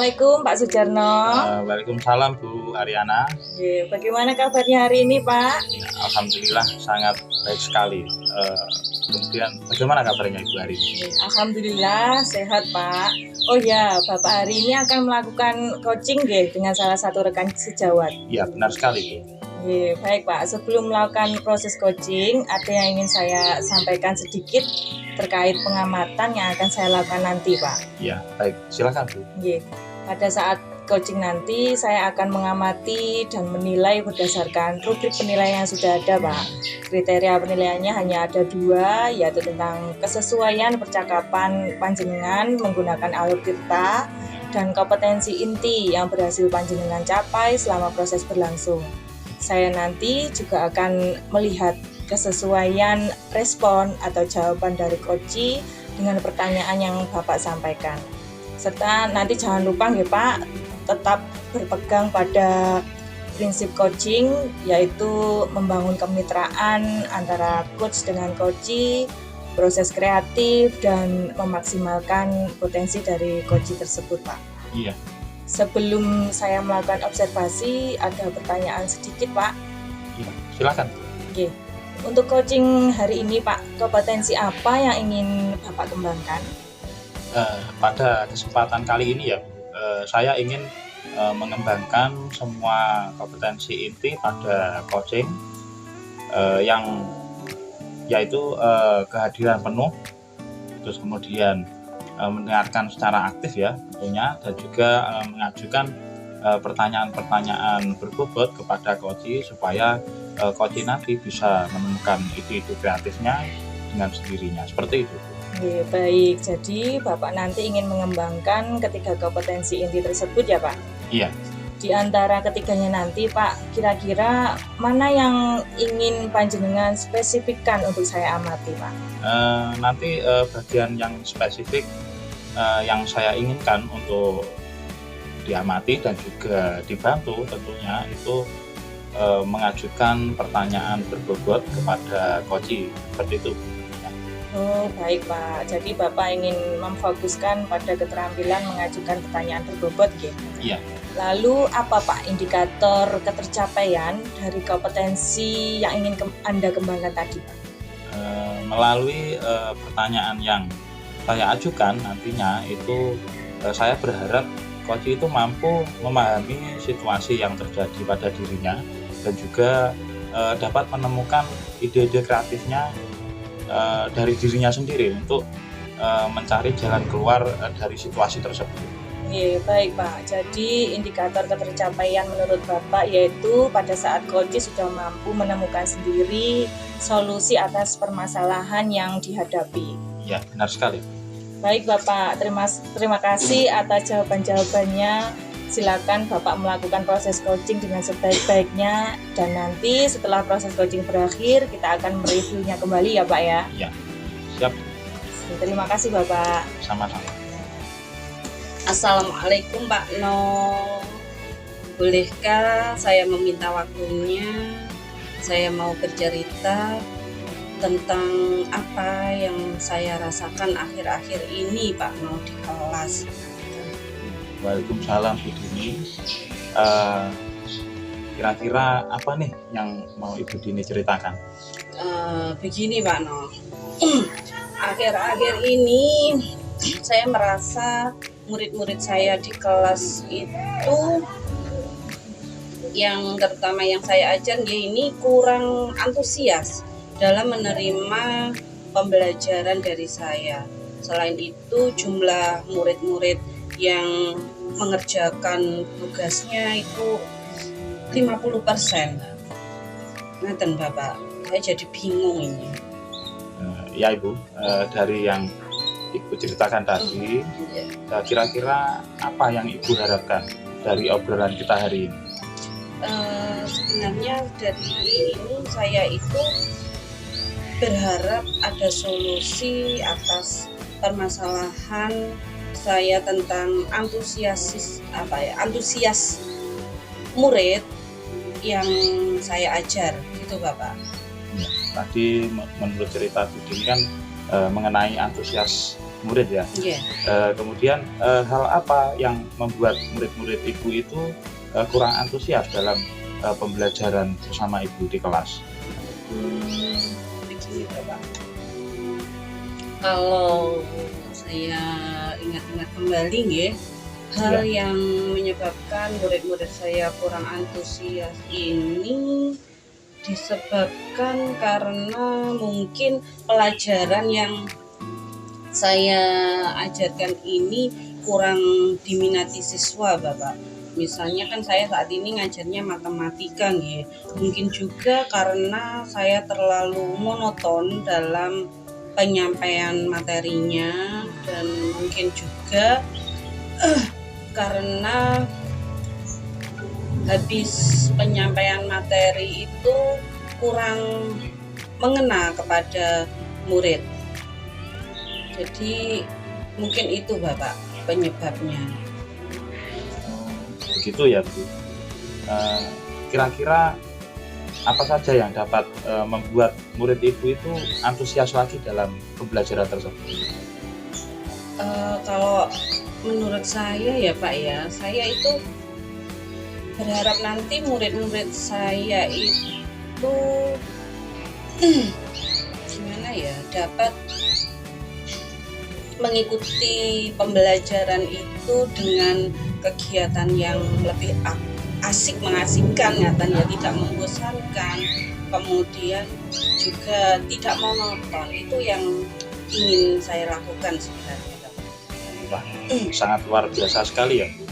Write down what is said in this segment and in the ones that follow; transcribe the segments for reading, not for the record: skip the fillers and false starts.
Assalamualaikum Pak Sujarno. Waalaikumsalam Bu Ariana. Bagaimana kabarnya hari ini Pak? Alhamdulillah sangat baik sekali. Kemudian bagaimana kabarnya Ibu hari ini? Alhamdulillah sehat Pak. Oh ya, Bapak hari ini akan melakukan coaching dengan salah satu rekan sejawat. Iya benar sekali Bu. Baik Pak, sebelum melakukan proses coaching, ada yang ingin saya sampaikan sedikit terkait pengamatan yang akan saya lakukan nanti Pak. Iya baik, silakan Bu. Pada saat coaching nanti, saya akan mengamati dan menilai berdasarkan rubrik penilaian yang sudah ada Pak. Kriteria penilaiannya hanya ada 2, yaitu tentang kesesuaian percakapan panjenengan menggunakan alur tirta dan kompetensi inti yang berhasil panjenengan capai selama proses berlangsung. Saya nanti juga akan melihat kesesuaian respon atau jawaban dari coach dengan pertanyaan yang Bapak sampaikan. Serta nanti jangan lupa ya Pak, tetap berpegang pada prinsip coaching, yaitu membangun kemitraan antara coach dengan coach, proses kreatif, dan memaksimalkan potensi dari coach tersebut Pak. Iya. Sebelum saya melakukan observasi, ada pertanyaan sedikit Pak. Iya, silakan. Untuk coaching hari ini Pak, kompetensi apa yang ingin Bapak kembangkan? Pada kesempatan kali ini ya, saya ingin mengembangkan semua kompetensi inti pada coaching, yang yaitu kehadiran penuh, terus kemudian mendengarkan secara aktif ya tentunya, dan juga mengajukan pertanyaan-pertanyaan berbobot kepada coach supaya coach nanti bisa menemukan ide-ide kreatifnya dengan sendirinya, seperti itu. Baik, jadi Bapak nanti ingin mengembangkan ketiga kompetensi inti tersebut ya Pak? Iya. Di antara ketiganya nanti Pak, kira-kira mana yang ingin panjenengan spesifikkan untuk saya amati Pak? Nanti bagian yang spesifik yang saya inginkan untuk diamati dan juga dibantu tentunya itu mengajukan pertanyaan berbobot kepada coach, seperti itu. Oh baik Pak, jadi Bapak ingin memfokuskan pada keterampilan mengajukan pertanyaan berbobot ya? Iya. Lalu apa Pak indikator ketercapaian dari kompetensi yang ingin Anda kembangkan tadi Pak? Melalui pertanyaan yang saya ajukan nantinya itu saya berharap coach itu mampu memahami situasi yang terjadi pada dirinya dan juga dapat menemukan ide-ide kreatifnya dari dirinya sendiri untuk mencari jalan keluar dari situasi tersebut. Baik Pak, jadi indikator ketercapaian menurut Bapak yaitu pada saat coach sudah mampu menemukan sendiri solusi atas permasalahan yang dihadapi. Ya, benar sekali. Baik Bapak, terima kasih atas jawaban-jawabannya. Silakan Bapak melakukan proses coaching dengan sebaik-baiknya, dan nanti setelah proses coaching berakhir kita akan mereviewnya kembali ya Pak ya. Iya, siap. Terima kasih Bapak. Sama-sama. Assalamualaikum Pak No. Bolehkah saya meminta waktunya? Saya mau bercerita tentang apa yang saya rasakan akhir-akhir ini Pak No di kelas. Waalaikumsalam Bu Dini. Kira-kira apa nih yang mau Ibu Dini ceritakan? Begini Pak No. Akhir-akhir ini saya merasa murid-murid saya di kelas itu, yang terutama yang saya ajar ini kurang antusias dalam menerima pembelajaran dari saya. Selain itu jumlah murid-murid yang mengerjakan tugasnya itu 50%. Ngaten Bapak, saya jadi bingung ini. Ya Ibu, dari yang Ibu ceritakan tadi, kira-kira apa yang Ibu harapkan dari obrolan kita hari ini? Sebenarnya dari ini saya itu berharap ada solusi atas permasalahan saya tentang antusias murid yang saya ajar, gitu Bapak. Ya, tadi menurut cerita Bu Dini kan mengenai antusias murid ya. Iya. Kemudian hal apa yang membuat murid-murid ibu itu kurang antusias dalam pembelajaran bersama ibu di kelas? Begini Bapak, kalau saya ingat-ingat kembali ya, hal yang menyebabkan murid-murid saya kurang antusias ini disebabkan karena mungkin pelajaran yang saya ajarkan ini kurang diminati siswa Bapak. Misalnya kan saya saat ini ngajarnya matematika ya. Mungkin juga karena saya terlalu monoton dalam penyampaian materinya, dan mungkin juga karena habis penyampaian materi itu kurang mengena kepada murid. Jadi mungkin itu Bapak penyebabnya. Begitu ya Bu. Kira-kira apa saja yang dapat membuat murid ibu itu antusias lagi dalam pembelajaran tersebut? Kalau menurut saya ya Pak ya, saya itu berharap nanti murid-murid saya itu gimana ya, dapat mengikuti pembelajaran itu dengan kegiatan yang lebih asik, mengasihkan, nyatanya tidak membosankan, kemudian juga tidak monoton. Itu yang ingin saya lakukan sebenarnya. Wah, sangat luar biasa sekali ya Bu.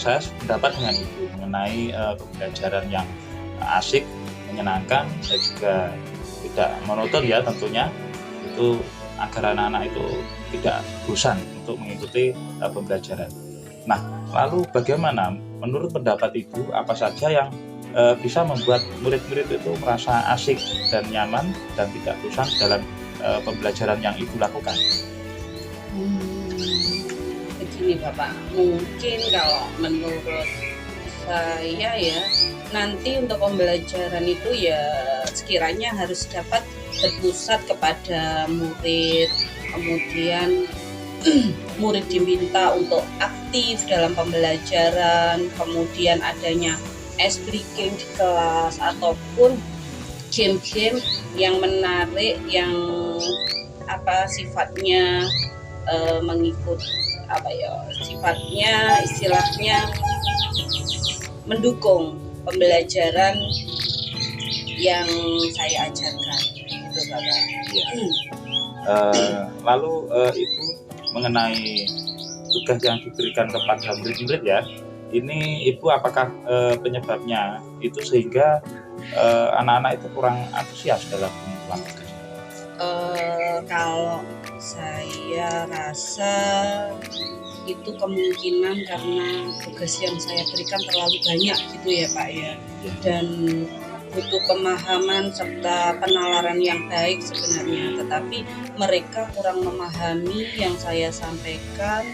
Saya sependapat dengan Ibu mengenai pembelajaran yang asik, menyenangkan, dan juga tidak monoton ya tentunya, itu agar anak-anak itu tidak bosan untuk mengikuti pembelajaran. Nah, lalu bagaimana menurut pendapat Ibu, apa saja yang bisa membuat murid-murid itu merasa asik dan nyaman dan tidak bosan dalam pembelajaran yang Ibu lakukan? Begini Bapak, mungkin kalau menurut saya ya, nanti untuk pembelajaran itu ya sekiranya harus dapat berpusat kepada murid, kemudian murid diminta untuk aktif dalam pembelajaran, kemudian adanya ice breaking di kelas ataupun game-game yang menarik, yang sifatnya mengikut sifatnya istilahnya mendukung pembelajaran yang saya ajarkan, itu Bapak. Ya. Lalu Ibu mengenai tugas yang diberikan kepada murid-murid ya, ini Ibu apakah penyebabnya itu sehingga anak-anak itu kurang antusias dalam melakukan? Kalau saya rasa itu kemungkinan karena tugas yang saya berikan terlalu banyak gitu ya Pak ya, dan butuh pemahaman serta penalaran yang baik sebenarnya, tetapi mereka kurang memahami yang saya sampaikan,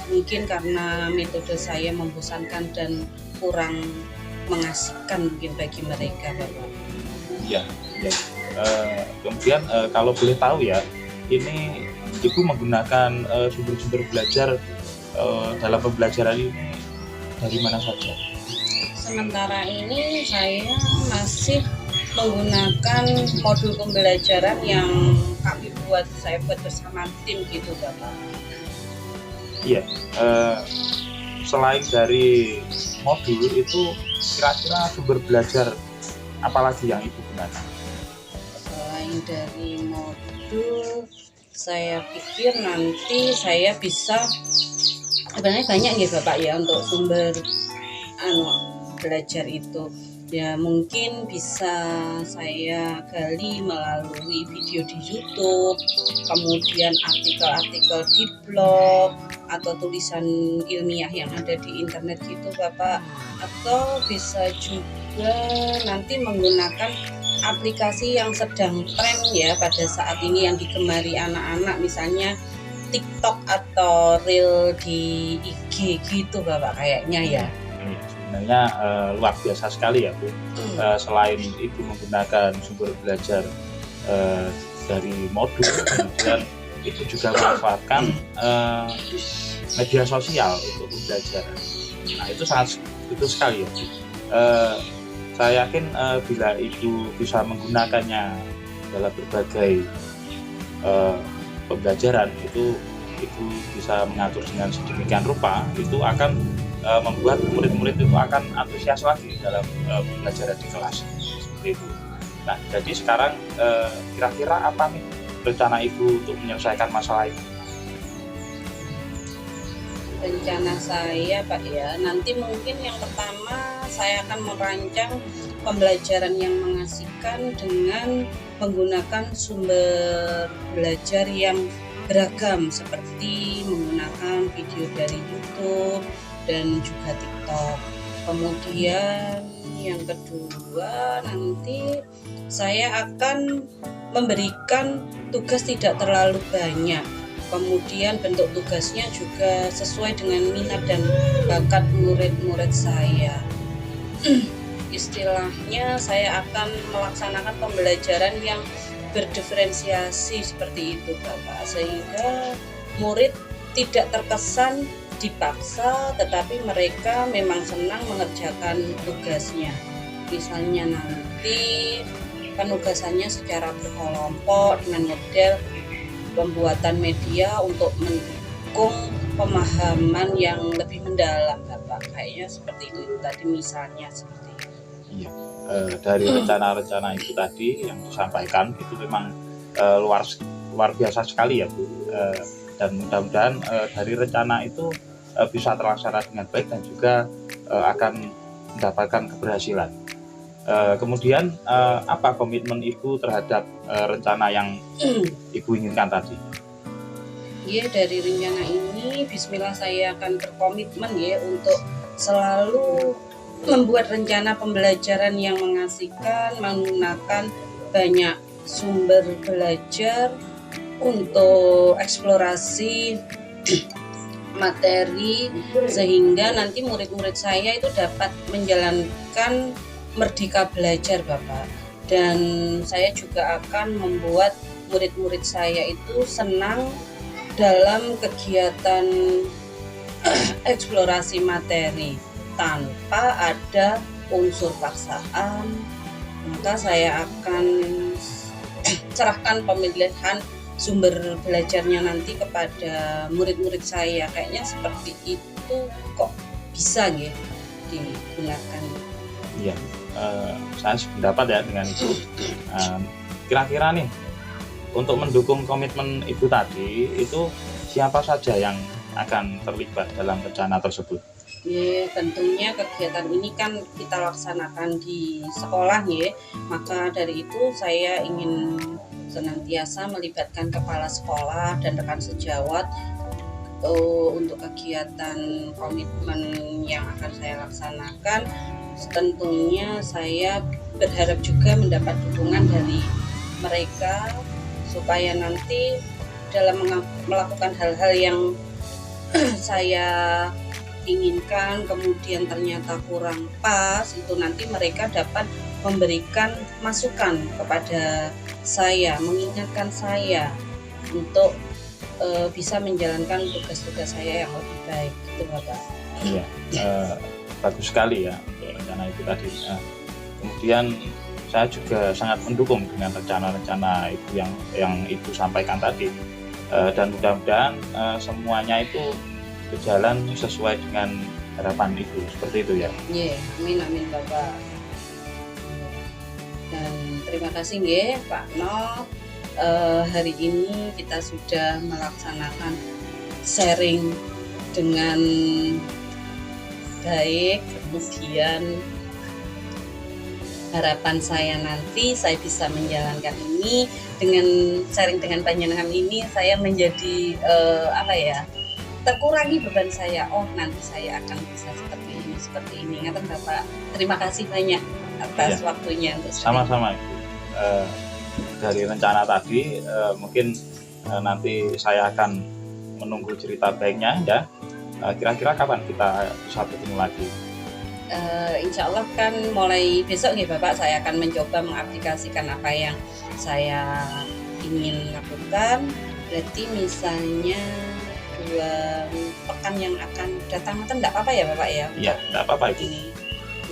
mungkin karena metode saya membosankan dan kurang mengasihkan mungkin bagi mereka Bapak. Iya, ya. Kemudian kalau boleh tahu ya, ini Ibu menggunakan sumber-sumber belajar dalam pembelajaran ini dari mana saja? Sementara ini saya masih menggunakan modul pembelajaran yang saya buat bersama tim gitu Bapak. Iya, selain dari modul itu kira-kira sumber belajar apalagi yang Ibu gunakan? Selain dari modul, saya pikir nanti saya bisa, sebenarnya banyak ya Bapak ya untuk sumber belajar itu ya, mungkin bisa saya gali melalui video di YouTube, kemudian artikel-artikel di blog atau tulisan ilmiah yang ada di internet gitu Bapak, atau bisa juga nanti menggunakan aplikasi yang sedang tren ya pada saat ini yang digemari anak-anak, misalnya TikTok atau Reel di IG gitu Bapak kayaknya ya. Sebenarnya luar biasa sekali ya Bu. Selain Ibu menggunakan sumber belajar dari modul, kemudian itu juga memanfaatkan media sosial untuk pembelajaran. Nah itu sangat itu sekali ya. Saya yakin bila ibu bisa menggunakannya dalam berbagai pembelajaran itu bisa mengatur dengan sedemikian rupa, itu akan membuat murid-murid itu akan antusias lagi dalam pembelajaran di kelas seperti itu. Nah jadi sekarang kira-kira apa nih rencana ibu untuk menyelesaikan masalah itu? Rencana saya Pak ya, nanti mungkin yang pertama saya akan merancang pembelajaran yang mengasihkan dengan menggunakan sumber belajar yang beragam seperti menggunakan video dari YouTube dan juga TikTok. Kemudian yang kedua, nanti saya akan memberikan tugas tidak terlalu banyak. Kemudian bentuk tugasnya juga sesuai dengan minat dan bakat murid-murid saya. Istilahnya saya akan melaksanakan pembelajaran yang berdiferensiasi seperti itu Bapak, sehingga murid tidak terkesan dipaksa, tetapi mereka memang senang mengerjakan tugasnya. Misalnya nanti penugasannya secara berkelompok dengan model pembuatan media untuk mendukung pemahaman yang lebih mendalam Bapak. Kayaknya seperti itu tadi misalnya seperti itu. Iya, dari rencana-rencana itu tadi yang disampaikan itu memang luar biasa sekali ya Bu, dan mudah-mudahan dari rencana itu bisa terlaksana dengan baik dan juga akan mendapatkan keberhasilan. Kemudian apa komitmen Ibu terhadap rencana yang Ibu inginkan tadi? Ya, dari rencana ini bismillah saya akan berkomitmen ya untuk selalu membuat rencana pembelajaran yang mengasihkan, menggunakan banyak sumber belajar untuk eksplorasi materi, sehingga nanti murid-murid saya itu dapat menjalankan merdeka belajar Bapak. Dan saya juga akan membuat murid-murid saya itu senang dalam kegiatan eksplorasi materi tanpa ada unsur paksaan. Maka saya akan serahkan pemilihan sumber belajarnya nanti kepada murid-murid saya. Kayaknya seperti itu kok bisa ya digunakan. Iya, saya sependapat ya dengan itu. Kira-kira nih untuk mendukung komitmen Ibu tadi itu siapa saja yang akan terlibat dalam rencana tersebut? Ya, tentunya kegiatan ini kan kita laksanakan di sekolah ya. Maka dari itu saya ingin senantiasa melibatkan kepala sekolah dan rekan sejawat untuk kegiatan komitmen yang akan saya laksanakan. Tentunya saya berharap juga mendapat dukungan dari mereka supaya nanti dalam melakukan hal-hal yang saya inginkan kemudian ternyata kurang pas, itu nanti mereka dapat memberikan masukan kepada saya, mengingatkan saya untuk bisa menjalankan tugas-tugas saya yang lebih baik, gitu Bapak. Iya, bagus sekali ya untuk rencana itu tadi. Kemudian saya juga sangat mendukung dengan rencana-rencana itu yang Ibu sampaikan tadi, dan mudah-mudahan semuanya itu berjalan sesuai dengan harapan Ibu, seperti itu ya. Iya, amin Bapak. Dan terima kasih nggih Pak No. Hari ini kita sudah melaksanakan sharing dengan baik. Kemudian harapan saya nanti saya bisa menjalankan ini dengan sharing dengan panjenengan ini, saya menjadi terkurangi beban saya. Oh, nanti saya akan bisa seperti ini. Ngaten Bapak. Terima kasih banyak atas waktunya untuk saya. Sama-sama Ibu. Dari rencana tadi mungkin nanti saya akan menunggu cerita baiknya ya. Kira-kira kapan kita bisa bertemu lagi? Insya Allah kan mulai besok nih Bapak, saya akan mencoba mengaplikasikan apa yang saya ingin lakukan. Berarti misalnya 2 pekan yang akan datang itu enggak apa-apa ya Bapak ya? Iya, nggak apa-apa itu. Ini.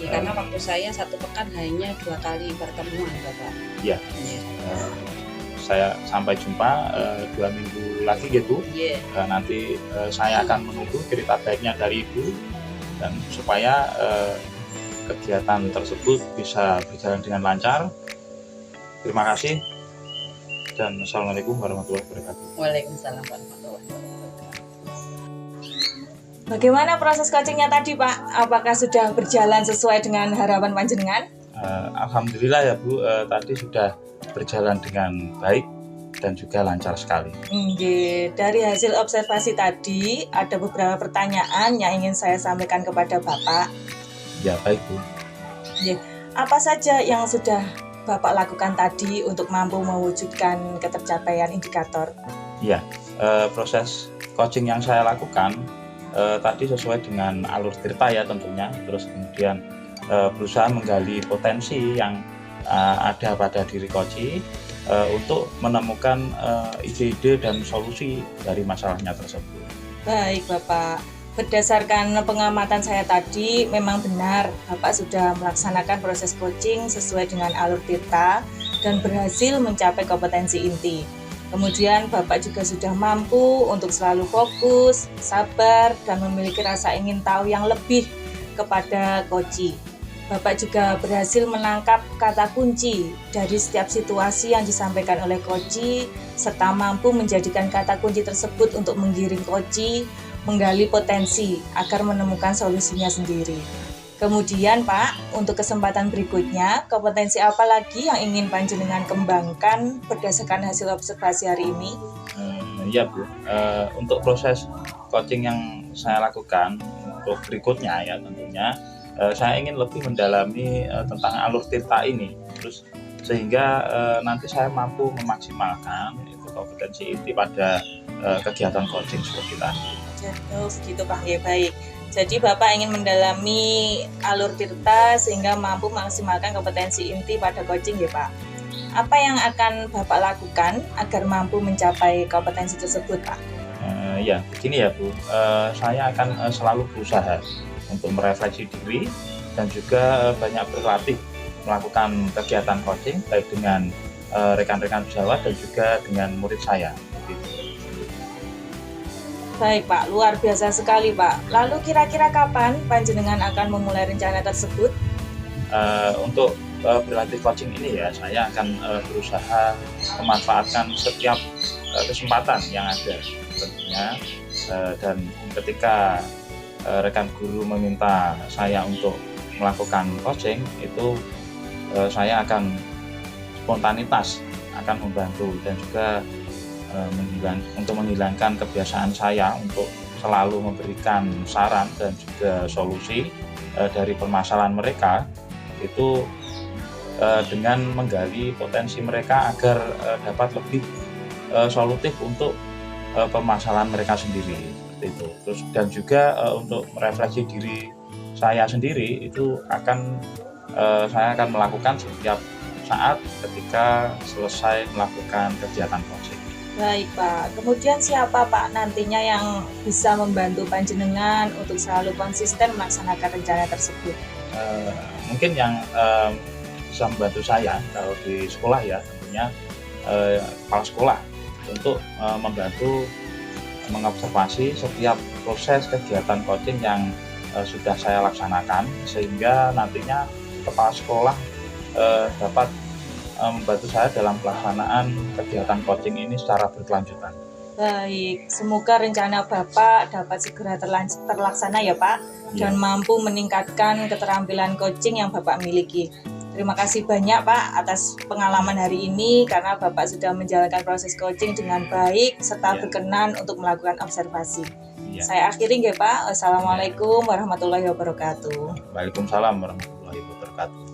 Ya, karena waktu saya 1 pekan hanya 2 kali pertemuan Bapak. Iya. Iya. Saya sampai jumpa 2 minggu lagi gitu. Iya. Nanti saya akan menunggu cerita baiknya dari Ibu dan supaya kegiatan tersebut bisa berjalan dengan lancar. Terima kasih dan Assalamualaikum warahmatullahi wabarakatuh. Waalaikumsalam warahmatullahi wabarakatuh. Bagaimana proses coachingnya tadi Pak? Apakah sudah berjalan sesuai dengan harapan panjenengan? Alhamdulillah ya Bu, tadi sudah berjalan dengan baik dan juga lancar sekali. Nggih, dari hasil observasi tadi ada beberapa pertanyaan yang ingin saya sampaikan kepada Bapak. Ya baik Bu. Apa saja yang sudah Bapak lakukan tadi untuk mampu mewujudkan ketercapaian indikator? Ya, proses coaching yang saya lakukan tadi sesuai dengan alur tirta ya tentunya. Terus kemudian berusaha menggali potensi yang ada pada diri coach untuk menemukan ide-ide dan solusi dari masalahnya tersebut. Baik Bapak, berdasarkan pengamatan saya tadi memang benar Bapak sudah melaksanakan proses coaching sesuai dengan alur tirta dan berhasil mencapai kompetensi inti. Kemudian Bapak juga sudah mampu untuk selalu fokus, sabar, dan memiliki rasa ingin tahu yang lebih kepada coach. Bapak juga berhasil menangkap kata kunci dari setiap situasi yang disampaikan oleh coach, serta mampu menjadikan kata kunci tersebut untuk menggiring coach menggali potensi agar menemukan solusinya sendiri. Kemudian Pak, untuk kesempatan berikutnya, kompetensi apa lagi yang ingin panjenengan kembangkan berdasarkan hasil observasi hari ini? Ya Bu, untuk proses coaching yang saya lakukan untuk berikutnya ya tentunya saya ingin lebih mendalami tentang alur tirta ini, terus sehingga nanti saya mampu memaksimalkan itu kompetensi inti pada kegiatan coaching seperti tadi. Oh, begitu Pak, ya baik. Jadi Bapak ingin mendalami alur tirta sehingga mampu memaksimalkan kompetensi inti pada coaching ya Pak. Apa yang akan Bapak lakukan agar mampu mencapai kompetensi tersebut Pak? Ya, begini ya Bu, saya akan selalu berusaha untuk merefleksi diri dan juga banyak berlatih melakukan kegiatan coaching baik dengan rekan-rekan sejawat dan juga dengan murid saya. Baik Pak, luar biasa sekali Pak. Lalu kira-kira kapan panjenengan akan memulai rencana tersebut? Untuk berlatih coaching ini ya, saya akan berusaha memanfaatkan setiap kesempatan yang ada tentunya, dan ketika rekan guru meminta saya untuk melakukan coaching itu saya akan spontanitas akan membantu dan juga menghilangkan kebiasaan saya untuk selalu memberikan saran dan juga solusi dari permasalahan mereka itu dengan menggali potensi mereka agar dapat lebih solutif untuk permasalahan mereka sendiri seperti itu. Terus dan juga untuk merefleksi diri saya sendiri itu saya akan melakukan setiap saat ketika selesai melakukan kegiatan coaching. Baik Pak, kemudian siapa Pak nantinya yang bisa membantu panjenengan untuk selalu konsisten melaksanakan rencana tersebut? Mungkin yang bisa membantu saya kalau di sekolah ya tentunya kepala sekolah untuk membantu mengobservasi setiap proses kegiatan coaching yang sudah saya laksanakan sehingga nantinya kepala sekolah dapat membantu saya dalam pelaksanaan kegiatan coaching ini secara berkelanjutan. Baik, semoga rencana Bapak dapat segera terlaksana ya Pak, dan mampu meningkatkan keterampilan coaching yang Bapak miliki. Terima kasih banyak Pak atas pengalaman hari ini karena Bapak sudah menjalankan proses coaching dengan baik serta berkenan untuk melakukan observasi. Saya akhiri ya Pak. Wassalamualaikum warahmatullahi wabarakatuh. Waalaikumsalam warahmatullahi wabarakatuh.